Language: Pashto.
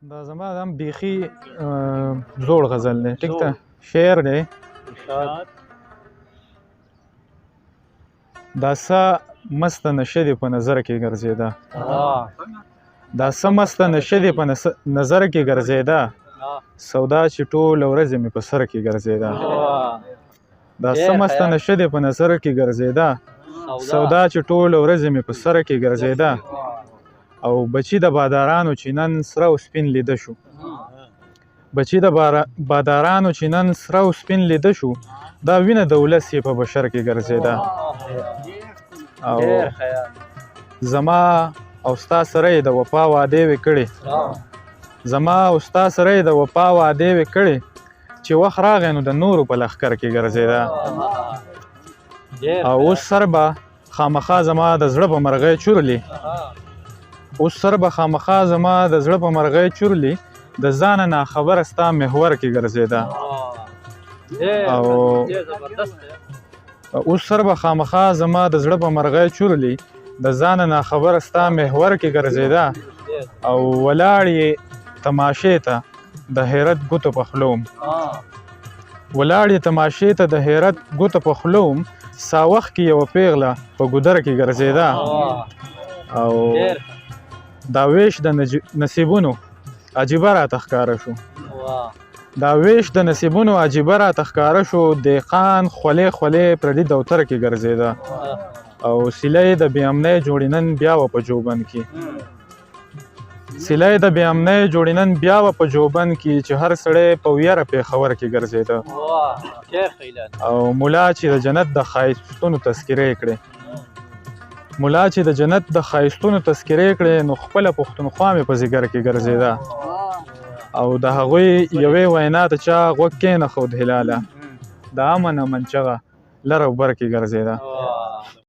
دا زما دا هم بیخي زوړ غزل دی ټیک ته شعر دی دا څه مسته نشه دې په نظر کې ګرځېده دا څه مسته نشه دې په نظر کې ګرځېده سودا چې ټوله ورځ مې په سر کې ګرځېده دا څه مسته نشه دې په نظر کې ګرځېده سودا چې ټوله ورځ مې په سر کې ګرځېده او بچی د بادارانو چې نن سره او سپین لیده شو بچی د بادارانو چې نن سره او سپین لیده شو دا وینه د ولس یې په بشر کې ګرځېده او زما او ستا سره یې د وفا وعدې وې کړې زما او ستا سره یې د وفا وعدې وې کړې چې وخت راغی نو د نورو په لښکر کې ګرځېده او اوس سر به خامخا زما د زړه په مرغۍ چورلي اوس سر به خامخا زما د زړه په مرغۍ چورلي د ځانه ناخبره ستا محور کې ګرځېده او اوس سر به خامخا زما د زړه په مرغۍ چورلي د ځانه ناخبره ستا محور کې ګرځېده او ولاړ یې تماشې ته د حیرت ګوتو په خوله وم ولاړ یې تماشې ته د حیرت ګوتو په خوله وم سا وخت کې یوه پیغله په ګودر کې ګرځېده او دا ویش د نصیبونو عجیبه راته ښکاره شو دا ویش د نصیبونو عجیبه راته ښکاره شو دهقان خولې خولې پردي دوتر کې ګرځېده او سیله یې د بې امنۍ جوړې نن بیا وه په جوبن کې سیله یې د بې امنۍ جوړې نن بیا وه په جوبن کې چې هر سړی په ویره پېښور کې ګرځېده او ملا چې د جنت د ښایستونو تذکرې کړې ملا چې د جنت د ښایستونو تذکرې کړې نو خپله پښتونخوا مې په ځیګر کې ګرځېده او د هغوی یوې وینا ته چا غوږ کېنښود هلاله د امن امن چغه لر او بر کې ګرځېده